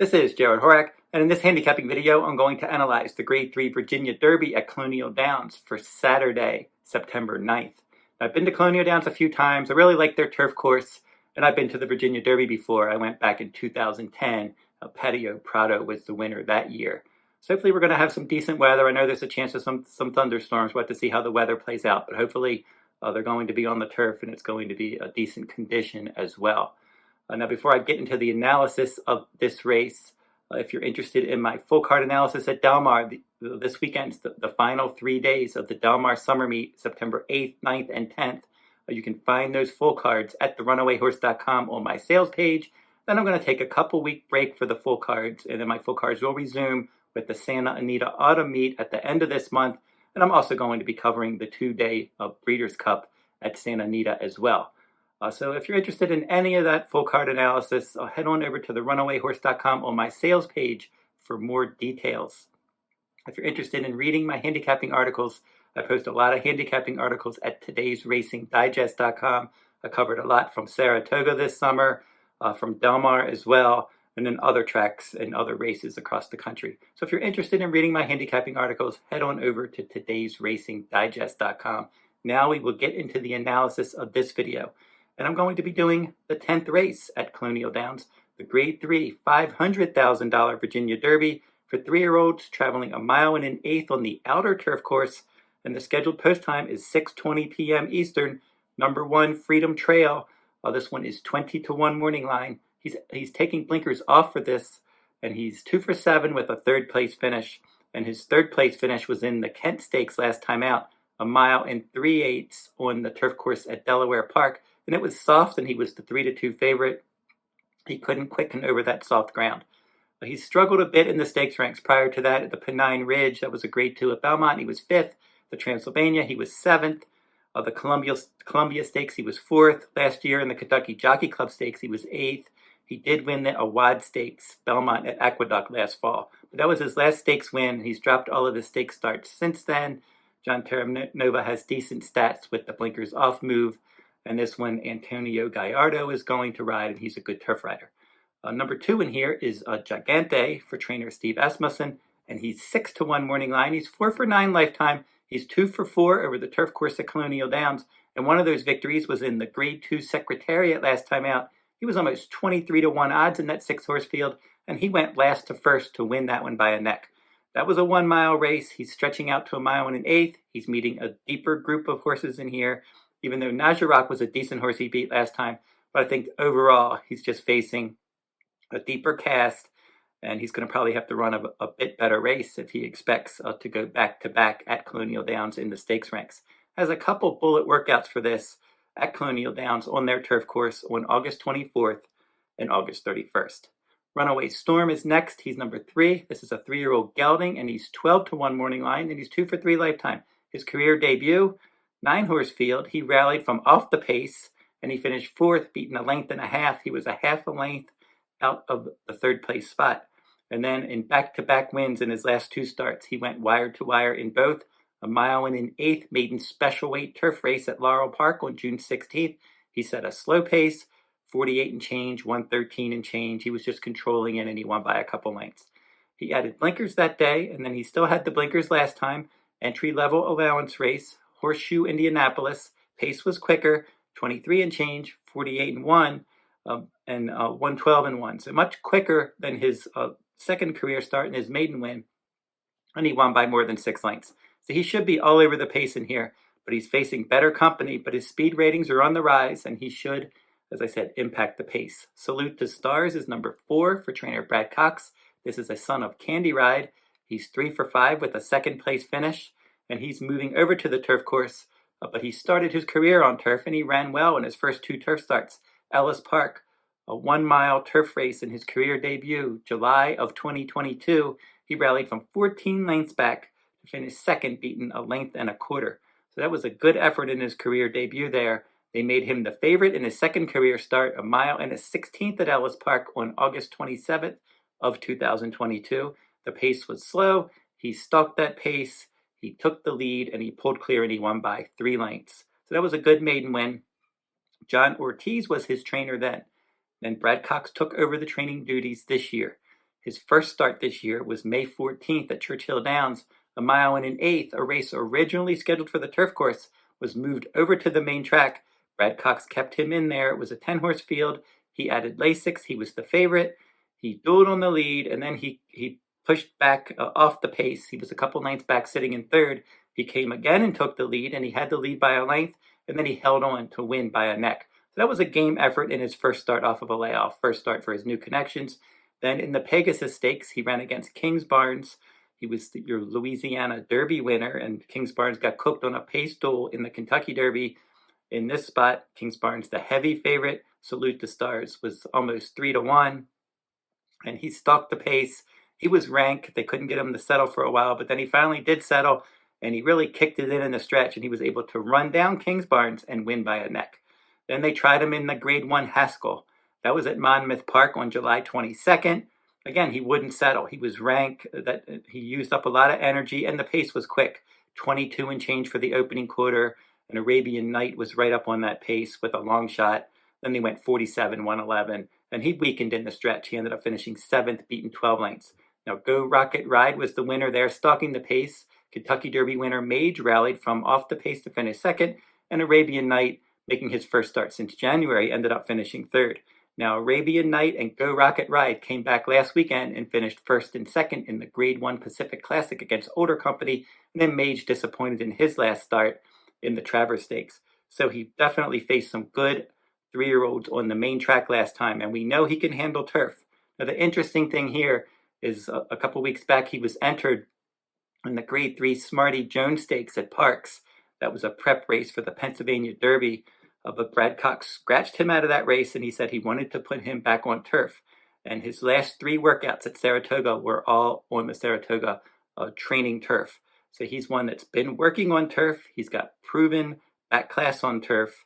This is Jarrod Horak, and in this handicapping video, I'm going to analyze the Grade 3 Virginia Derby at Colonial Downs for Saturday, September 9th. I've been to Colonial Downs a few times. I really like their turf course, and I've been to the Virginia Derby before. I went back in 2010. Patio Prado was the winner that year. So hopefully we're going to have some decent weather. I know there's a chance of some thunderstorms. We'll have to see how the weather plays out, but hopefully they're going to be on the turf, and it's going to be a decent condition as well. Now, before I get into the analysis of this race, if you're interested in my full card analysis at Del Mar, this weekend's the final 3 days of the Del Mar Summer Meet, September 8th, 9th, and 10th. You can find those full cards at therunawayhorse.com on my sales page. Then I'm going to take a couple-week break for the full cards, and then my full cards will resume with the Santa Anita Autumn Meet at the end of this month. And I'm also going to be covering the 2-day Breeders' Cup at Santa Anita as well. So if you're interested in any of that full card analysis, head on over to therunawayhorse.com on my sales page for more details. If you're interested in reading my handicapping articles, I post a lot of handicapping articles at todaysracingdigest.com. I covered a lot from Saratoga this summer, from Del Mar as well, and then other tracks and other races across the country. So if you're interested in reading my handicapping articles, head on over to todaysracingdigest.com. Now we will get into the analysis of this video. And I'm going to be doing the 10th race at Colonial Downs, the Grade 3 $500,000 Virginia Derby for 3-year-olds traveling 1 1/8 miles on the outer turf course. And the scheduled post time is 6:20 p.m. Eastern, number 1 Freedom Trail. This one is 20-1 morning line. He's taking blinkers off for this, and he's 2 for 7 with a 3rd place finish. And his 3rd place finish was in the Kent Stakes last time out, 1 3/8 miles on the turf course at Delaware Park. And it was soft, and he was the 3-2 favorite. He couldn't quicken over that soft ground. He struggled a bit in the stakes ranks prior to that. At the Pennine Ridge, that was a Grade 2 at Belmont, he was 5th. The Transylvania, he was 7th. The Columbia Stakes, he was 4th. Last year in the Kentucky Jockey Club Stakes, he was 8th. He did win the Awad Stakes, Belmont at Aqueduct last fall. But that was his last stakes win. He's dropped all of his stakes starts since then. John Terranova has decent stats with the blinkers off move. And this one, Antonio Gallardo is going to ride, and he's a good turf rider. Number 2 in here is Gigante for trainer Steve Asmussen, and he's 6-1 morning line. He's 4 for 9 lifetime. He's 2 for 4 over the turf course at Colonial Downs, and one of those victories was in the Grade 2 Secretariat last time out. He was almost 23-1 odds in that 6-horse field, and he went last to first to win that one by a neck. That was a 1-mile race. He's stretching out to 1 1/8 miles. He's meeting a deeper group of horses in here, even though Najarok was a decent horse he beat last time. But I think overall, he's just facing a deeper cast, and he's going to probably have to run a bit better race if he expects to go back-to-back at Colonial Downs in the stakes ranks. Has a couple bullet workouts for this at Colonial Downs on their turf course on August 24th and August 31st. Runaway Storm is next. He's number 3. This is a 3-year-old gelding, and he's 12-1 morning line, and he's 2 for 3 lifetime. His career debut, 9-horse field, he rallied from off the pace, and he finished 4th, beating 1.5 lengths. He was a 1/2 length out of the 3rd place spot. And then in back-to-back wins in his last 2 starts, he went wire to wire in both. 1 1/8 miles maiden special weight turf race at Laurel Park on June 16th. He set a slow pace, 48 and change, 113 and change. He was just controlling it, and he won by a couple lengths. He added blinkers that day, and then he still had the blinkers last time. Entry-level allowance race, Horseshoe Indianapolis. Pace was quicker, 23 and change, 48 and 1, and 112 and 1. So much quicker than his second career start and his maiden win. And he won by more than 6 lengths. So he should be all over the pace in here, but he's facing better company. But his speed ratings are on the rise, and he should, as I said, impact the pace. Salute to Stars is number 4 for trainer Brad Cox. This is a son of Candy Ride. He's 3 for 5 with a 2nd place finish, and he's moving over to the turf course. But he started his career on turf, and he ran well in his first 2 turf starts. Ellis Park, a 1-mile turf race in his career debut, July of 2022. He rallied from 14 lengths back to finish 2nd, beating 1.25 lengths. So that was a good effort in his career debut there. They made him the favorite in his 2nd career start, 1.16 miles at Ellis Park on August 27th of 2022. The pace was slow. He stalked that pace. He took the lead, and he pulled clear, and he won by 3 lengths. So that was a good maiden win. John Ortiz was his trainer then. Then Brad Cox took over the training duties this year. His first start this year was May 14th at Churchill Downs, a mile and an eighth. A race originally scheduled for the turf course was moved over to the main track. Brad Cox kept him in there. It was a 10-horse field. He added Lasix. He was the favorite. He dueled on the lead, and then he pushed back off the pace. He was a couple lengths back, sitting in third. He came again and took the lead, and he had the lead by a length, and then he held on to win by a neck. So that was a game effort in his first start off of a layoff, first start for his new connections. Then in the Pegasus Stakes, he ran against Kings Barnes. He was your Louisiana Derby winner, and Kings Barnes got cooked on a pace duel in the Kentucky Derby. In this spot, Kings Barnes, the heavy favorite, Salute the Stars, was almost 3-1, and he stalked the pace. He was ranked. They couldn't get him to settle for a while, but then he finally did settle, and he really kicked it in the stretch, and he was able to run down Kings Barnes and win by a neck. Then they tried him in the Grade 1 Haskell. That was at Monmouth Park on July 22nd. Again, he wouldn't settle. He was ranked. That he used up a lot of energy, and the pace was quick. 22 and change for the opening quarter. An Arabian Night was right up on that pace with a long shot. Then they went 47, 111, and he weakened in the stretch. He ended up finishing 7th, beaten 12 lengths. Now, Go Rocket Ride was the winner there, stalking the pace. Kentucky Derby winner Mage rallied from off the pace to finish 2nd, and Arabian Night, making his first start since January, ended up finishing 3rd. Now, Arabian Night and Go Rocket Ride came back last weekend and finished 1st and 2nd in the Grade 1 Pacific Classic against Older Company, and then Mage disappointed in his last start in the Travers Stakes. So he definitely faced some good 3-year-olds on the main track last time, and we know he can handle turf. Now, the interesting thing here is a couple weeks back, he was entered in the Grade 3 Smarty Jones Stakes at Parks. That was a prep race for the Pennsylvania Derby. But Brad Cox scratched him out of that race, and he said he wanted to put him back on turf. And his last 3 workouts at Saratoga were all on the Saratoga training turf. So he's one that's been working on turf. He's got proven back class on turf.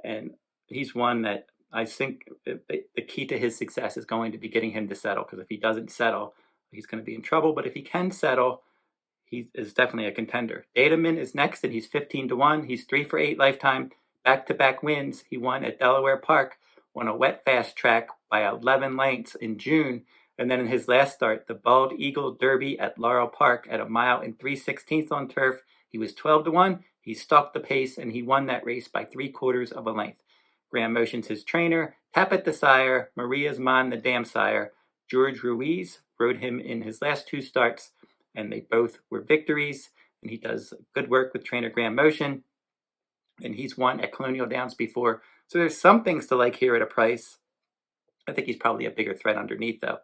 And he's one that I think the key to his success is going to be getting him to settle. Because if he doesn't settle, he's going to be in trouble. But if he can settle, he is definitely a contender. Dataman is next, and he's 15-1. He's 3 for 8 lifetime. Back-to-back wins. He won at Delaware Park on a wet fast track by 11 lengths in June. And then in his last start, the Bald Eagle Derby at Laurel Park at a mile and 3/16 on turf, he was 12-1. He stalked the pace, and he won that race by 3/4 of a length. Graham Motion's his trainer. Tapit the sire. Maria's Man the dam sire. George Ruiz rode him in his last 2 starts, and they both were victories. And he does good work with trainer Graham Motion. And he's won at Colonial Downs before. So there's some things to like here at a price. I think he's probably a bigger threat underneath, though.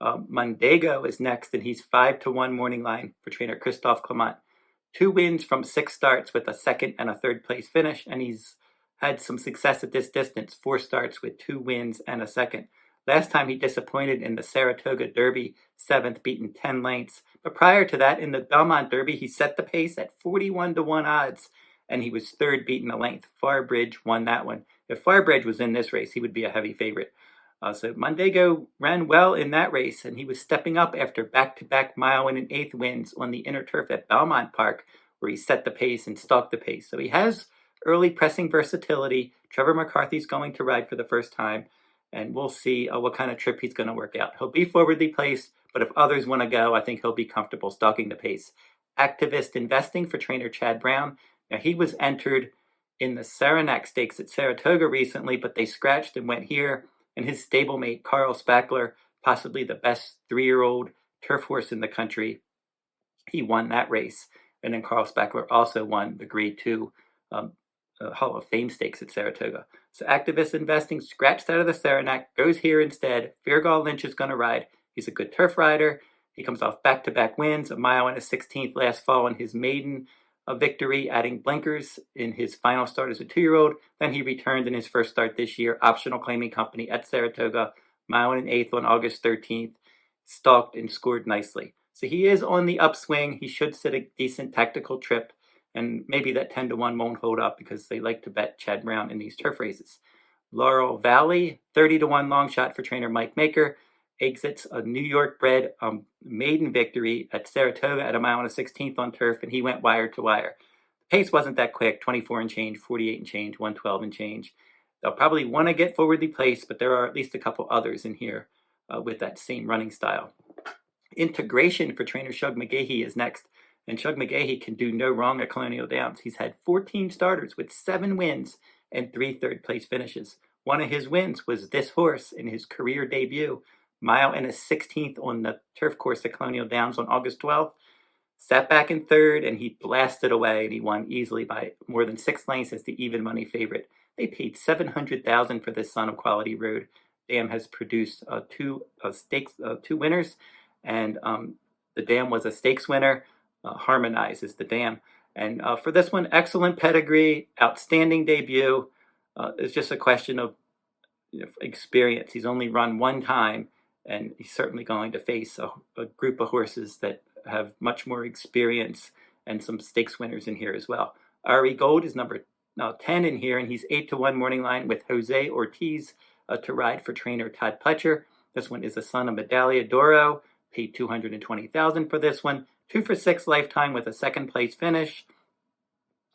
Mondego is next, and he's 5-1 morning line for trainer Christophe Clement. 2 wins from 6 starts with a 2nd and a 3rd place finish, and he's had some success at this distance. 4 starts with 2 wins and a 2nd. Last time he disappointed in the Saratoga Derby, 7th, beaten 10 lengths. But prior to that, in the Belmont Derby, he set the pace at 41-1 odds. And he was 3rd, beaten a length. Farbridge won that one. If Farbridge was in this race, he would be a heavy favorite. So Mondego ran well in that race, and he was stepping up after back-to-back mile and an eighth wins on the inner turf at Belmont Park, where he set the pace and stalked the pace. So he has early pressing versatility. Trevor McCarthy's going to ride for the first time, and we'll see what kind of trip he's going to work out. He'll be forwardly placed, but if others want to go, I think he'll be comfortable stalking the pace. Activist Investing for trainer Chad Brown. Now, he was entered in the Saranac Stakes at Saratoga recently, but they scratched and went here. And his stablemate, Carl Spackler, possibly the best 3-year-old turf horse in the country, he won that race. And then Carl Spackler also won the Grade 2 Hall of Fame Stakes at Saratoga. So Activist Investing scratched out of the Saranac, goes here instead. Virgal Lynch is going to ride. He's a good turf rider. He comes off back-to-back wins, a mile and a 16th last fall in his maiden victory, adding blinkers in his final start as a 2-year-old. Then he returned in his first start this year, Optional Claiming Company at Saratoga, mile and an eighth on August 13th, stalked and scored nicely. So he is on the upswing. He should sit a decent tactical trip, and maybe that 10-1 won't hold up because they like to bet Chad Brown in these turf races. Laurel Valley, 30-1 long shot for trainer Mike Maker, exits a New York bred maiden victory at Saratoga at a mile and a 16th on turf, and he went wire to wire. The pace wasn't that quick, 24 and change, 48 and change, 112 and change. They'll probably want to get forwardly placed, but there are at least a couple others in here with that same running style. Integration for trainer Shug McGahee is next. And Shug McGahee can do no wrong at Colonial Downs. He's had 14 starters with 7 wins and 3 third-place finishes. One of his wins was this horse in his career debut, mile and a 16th on the turf course at Colonial Downs on August 12th. Sat back in third, and he blasted away, and he won easily by more than 6 lengths as the even money favorite. They paid $700,000 for this son of Quality Road. Dam has produced two winners, and the Dam was a stakes winner. Harmonize is the Dam. And for this one, excellent pedigree, outstanding debut. It's just a question of experience. He's only run one time, and he's certainly going to face a group of horses that have much more experience, and some stakes winners in here as well. Ari Gold is number 10 in here, and he's 8-1 morning line with Jose Ortiz to ride for trainer Todd Pletcher. This one is a son of Medaglia d'Oro. Paid $220,000 for this one. 2 for 6 lifetime with a 2nd place finish.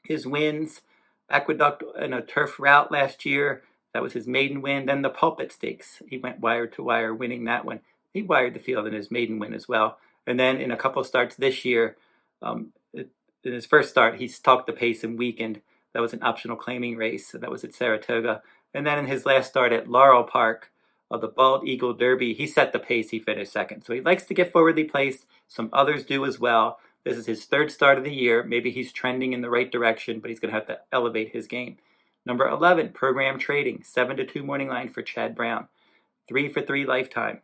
His wins: Aqueduct in a turf route last year. That was his maiden win. Then the Pulpit Stakes. He went wire to wire, winning that one. He wired the field in his maiden win as well. And then in a couple of starts this year, in his first start, he stalked the pace and weakened. That was an optional claiming race. That was at Saratoga. And then in his last start at Laurel Park, the Bald Eagle Derby, he set the pace. He finished 2nd. So he likes to get forwardly placed. Some others do as well. This is his 3rd start of the year. Maybe he's trending in the right direction, but he's going to have to elevate his game. Number 11, Program Trading, 7-2 morning line for Chad Brown. 3 for 3 lifetime.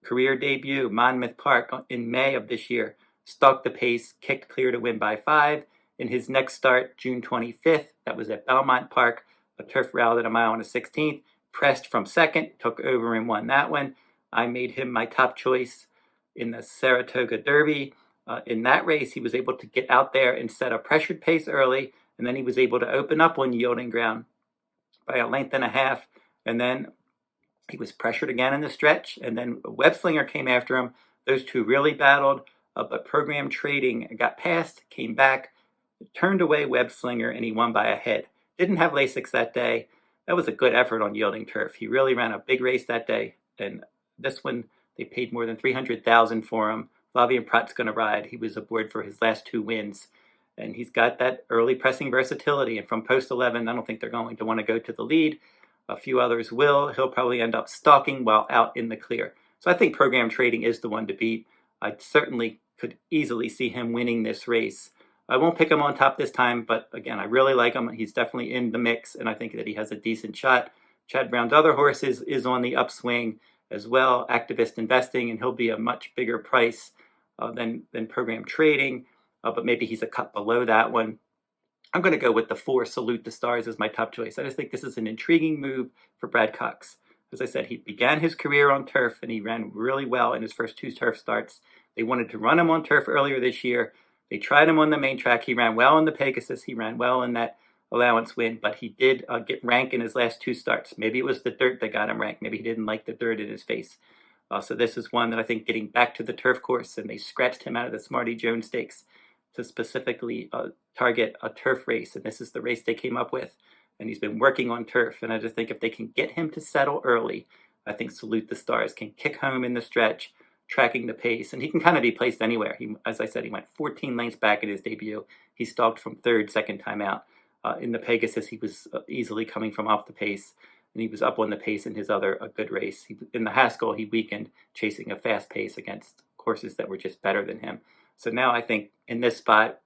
Career debut, Monmouth Park in May of this year. Stalked the pace, kicked clear to win by 5. In his next start, June 25th, that was at Belmont Park, a turf route at a mile and a 16th. Pressed from 2nd, took over and won that one. I made him my top choice in the Saratoga Derby. In that race, he was able to get out there and set a pressured pace early, and then he was able to open up on yielding ground by a length and a half, and then he was pressured again in the stretch, and then Webslinger came after him. Those two really battled, but Program Trading got past, came back, turned away Webslinger, and he won by a head. Didn't have Lasix that day. That was a good effort on yielding turf. He really ran a big race that day, and this one, they paid more than $300,000 for him. Flavien Prat's going to ride. He was aboard for his last 2 wins, and he's got that early pressing versatility, and from post 11, I don't think they're going to want to go to the lead. A few others will. He'll probably end up stalking while out in the clear. So I think Program Trading is the one to beat. I certainly could easily see him winning this race. I won't pick him on top this time, but again, I really like him. He's definitely in the mix, and I think that he has a decent shot. Chad Brown's other horse is on the upswing as well, Activist Investing, and he'll be a much bigger price than Program Trading, but maybe he's a cut below that one. I'm going to go with the 4, Salute the Stars, as my top choice. I just think this is an intriguing move for Brad Cox. As I said, he began his career on turf, and he ran really well in his first 2 turf starts. They wanted to run him on turf earlier this year. They tried him on the main track. He ran well in the Pegasus. He ran well in that allowance win, but he did get rank in his last 2 starts. Maybe it was the dirt that got him ranked. Maybe he didn't like the dirt in his face. So this is one that I think getting back to the turf course, and they scratched him out of the Smarty Jones Stakes to specifically target a turf race, and this is the race they came up with, and he's been working on turf, and I just think if they can get him to settle early, I think Salute the Stars can kick home in the stretch, tracking the pace, and he can kind of be placed anywhere. As I said, he went 14 lengths back in his debut. He stalked from 3rd, second time out. In the Pegasus, he was easily coming from off the pace, and he was up on the pace in his other good race. In the Haskell, he weakened, chasing a fast pace against horses that were just better than him. So now I think in this spot,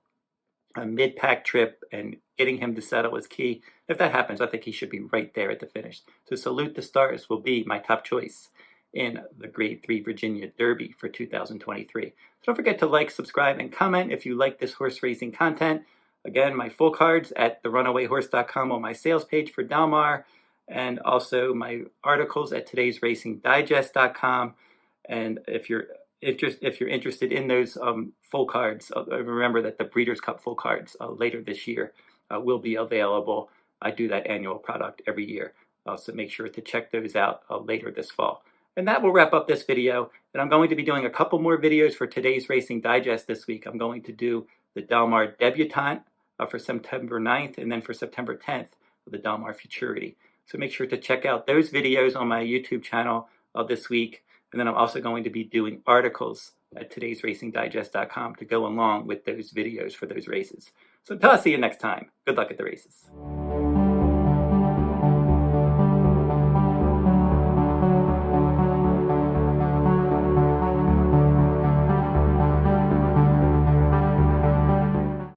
a mid-pack trip and getting him to settle is key. If that happens, I think he should be right there at the finish. So Salute the Stars will be my top choice in the Grade 3 Virginia Derby for 2023. So don't forget to like, subscribe, and comment if you like this horse racing content. Again, my full cards at therunawayhorse.com on my sales page for Del Mar, and also my articles at todaysracingdigest.com. And if you're interested in those full cards, remember that the Breeders' Cup full cards later this year will be available. I do that annual product every year, so make sure to check those out later this fall. And that will wrap up this video. And I'm going to be doing a couple more videos for Today's Racing Digest this week. I'm going to do the Del Mar Debutante for September 9th, and then for September 10th, the Del Mar Futurity. So make sure to check out those videos on my YouTube channel this week. And then I'm also going to be doing articles at todaysracingdigest.com to go along with those videos for those races. So until I see you next time, good luck at the races.